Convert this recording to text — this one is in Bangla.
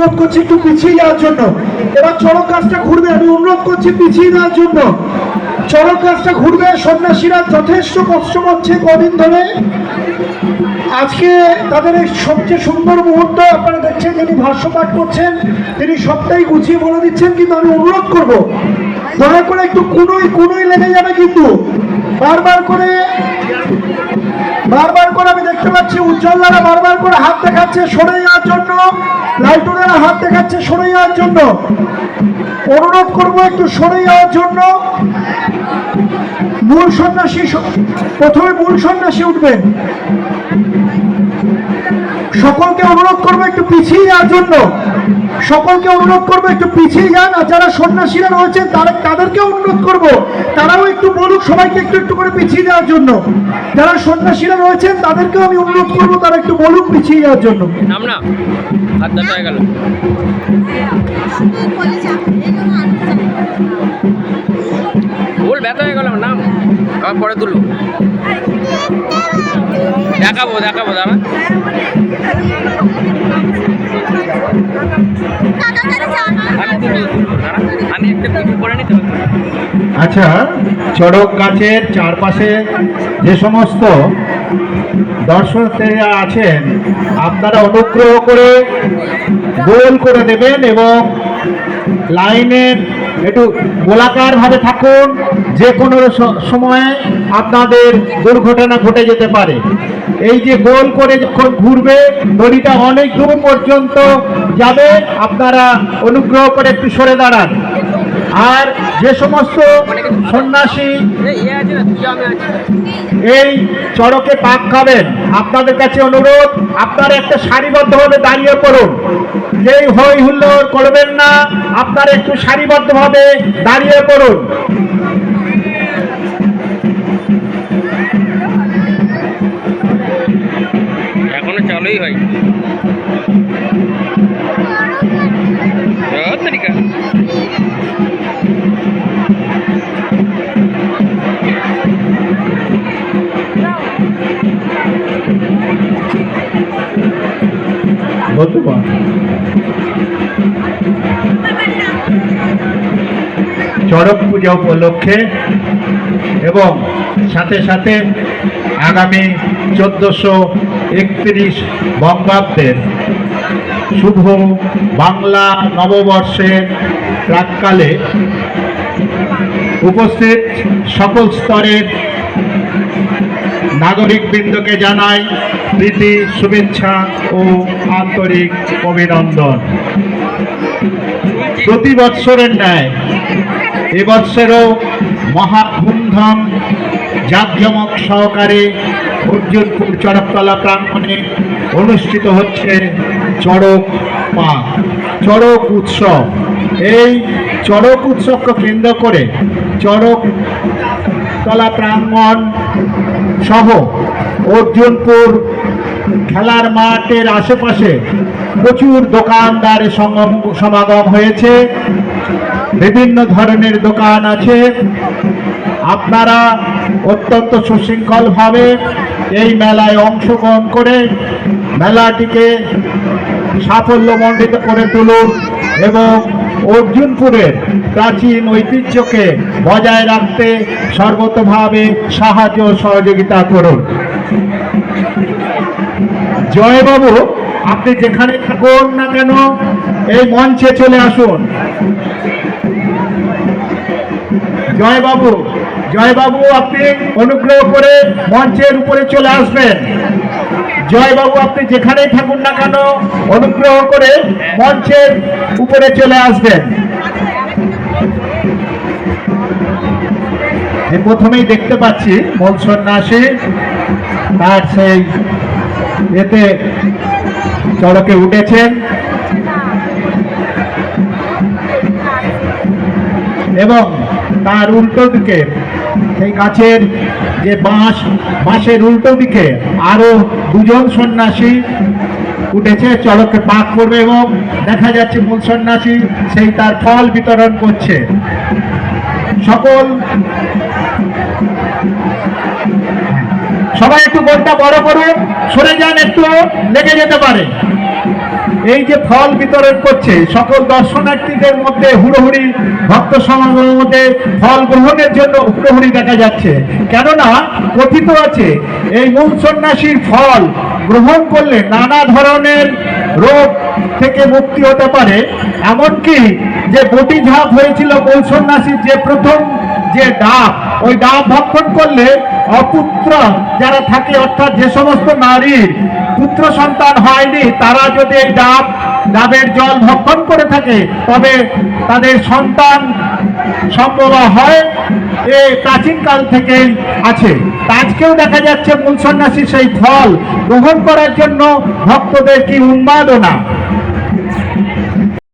অনুরোধ করছি একটু পিছিয়ে যাওয়ার জন্য। এবার চড়ক গাছটা ঘুরবে, আমি অনুরোধ করছি পিছিয়ে যাওয়ার জন্য। চড়ক গাছটা ঘুরবে। সন্ন্যাসীরা যথেষ্ট কষ্ট করছে কদিন ধরে। আজকে তাদের এই সবচেয়ে সুন্দর মুহূর্ত আপনারা দেখছেন, যিনি ভাষ্য পাঠ করছেন তিনি সবটাই গুছিয়ে বলে দিচ্ছেন। কিন্তু আমি অনুরোধ করব দয়া করে একটু কুনোই লেগে যাবে, কিন্তু বারবার করে আমি দেখতে পাচ্ছি উজ্জ্বলরা বারবার করে হাত দেখাচ্ছে সরে যাওয়ার জন্য, লাইটুনেরা হাত দেখাচ্ছে সরে যাওয়ার জন্য। অনুরোধ করব একটু সরে যাওয়ার জন্য। মূল সন্ন্যাসী, প্রথমে মূল সন্ন্যাসী উঠবেন। সকলকে অনুরোধ করবো একটু পিছিয়ে যাওয়ার জন্য। সকলকে অনুরোধ করবো একটু পিছিয়ে যান। আর যারা সন্ন্যাসীরা রয়েছেন তাদেরকে অনুরোধ করব তারাও একটু বলুক সবাইকে একটু একটু করে পিছিয়ে যাওয়ার জন্য। যারা সন্ন্যাসীরা রয়েছেন তাদেরকেও আমি অনুরোধ করবো তারা একটু বলুক পিছিয়ে যাওয়ার জন্য। ব্যথা হয়ে গেল নাম আবার পরে তুলবো, দেখাবো দাঁড়া। আমি একটা ভিডিও করে নিতে। আচ্ছা, চড়ক গাছের চারপাশে যে সমস্ত দর্শকেরা আছেন আপনারা অনুগ্রহ করে গোল করে দেবেন এবং লাইনের একটু গোলাকার ভাবে থাকুন। যে কোনো সময়ে আপনাদের দুর্ঘটনা ঘটে যেতে পারে। এই যে গোল করে যখন ঘুরবে দড়িটা অনেক দূর পর্যন্ত যাবে, আপনারা অনুগ্রহ করে একটু সরে দাঁড়ান। আর যে সমস্ত সন্ন্যাসী এই চড়কে পাক খাবেন আপনাদের কাছে অনুরোধ, আপনারা একটা সারিবদ্ধভাবে দাঁড়িয়ে পড়ুন। যেই হই হুল্লোড় করবেন না, আপনারা একটু সারিবদ্ধভাবে দাঁড়িয়ে পড়ুন। এখনো চালুই হয়। চড়ক পূজা উপলক্ষে এবং সাথে সাথে আগামী 1431 বঙ্গাব্দের শুভ বাংলা নববর্ষের প্রাক্কালে উপস্থিত সকল স্তরের নাগরিকবৃন্দকে জানাই প্রীতি, শুভেচ্ছা ও আন্তরিক অভিনন্দন। প্রতি বৎসরের ন্যায় এবৎসরও মহা ধুমধাম জাঁকজমক সহকারে অর্জুনপুর চড়কতলা প্রাঙ্গণে অনুষ্ঠিত হচ্ছে চড়ক পাক, চড়ক উৎসব। এই চড়ক উৎসবকে কেন্দ্র করে চড়কতলা প্রাঙ্গণ সহ অর্জুনপুর খেলার মাঠের আশেপাশে প্রচুর দোকানদারের সমাগম হয়েছে। বিভিন্ন ধরনের দোকান আছে। আপনারা অত্যন্ত সুশৃঙ্খলভাবে এই মেলায় অংশগ্রহণ করে মেলাটিকে সাফল্যমণ্ডিত করে তুলুন এবং অর্জুনপুরের প্রাচীন ঐতিহ্যকে বজায় রাখতে সর্বতোভাবে সাহায্য সহযোগিতা করুন। জয়বাবু, আপনি যেখানে থাকুন না কেন এই মঞ্চে চলে আসুন। জয়বাবু আপনি অনুগ্রহ করে মঞ্চের উপরে চলে আসবেন। জয়বাবু, আপনি যেখানেই থাকুন না কেন অনুগ্রহ করে মঞ্চের উপরে চলে আসবেন। প্রথমেই দেখতে পাচ্ছি মূল সন্ন্যাসী তার সেই এতে চড়কে উঠেছেন এবং তার উল্টো দিকে সেই গাছের যে বাঁশের উল্টো দিকে আরো দুজন সন্ন্যাসী উঠেছে, চড়কে পাক করবে এবং দেখা যাচ্ছে মূল সন্ন্যাসী সেই তার ফল বিতরণ করছে। সবাই একটু গোলটা বড় করে সরে যান, একটু লেগে যেতে পারে। এই যে ফল বিতরণ করছে, সকল দর্শনার্থীদের মধ্যে হুড়োহুড়ি, ভক্ত সমাগমের মধ্যে ফল গ্রহণের জন্য হুড়োহুড়ি দেখা যাচ্ছে। কেননা কথিত আছে এই মূল সন্ন্যাসীর ফল গ্রহণ করলে নানা ধরনের রোগ থেকে মুক্তি হতে পারে। এমনকি যে বটি ঝাঁপ হয়েছিল মূল সন্ন্যাসীর যে প্রথম যে ডাব, ওই ডাব ভক্ষণ করলে অপুত্র যারা থাকে, অর্থাৎ যে সমস্ত নারীর পুত্র সন্তান হয়নি, তারা যদি এই ডাবের জল ভক্ষণ করে থাকে তবে তাদের সন্তান সম্ভব হয়। এ প্রাচীনকাল থেকেই আছে। আজকেও দেখা যাচ্ছে মূল সন্ন্যাসী সেই ফল গ্রহণ করার জন্য ভক্তদের কি উন্মাদনা।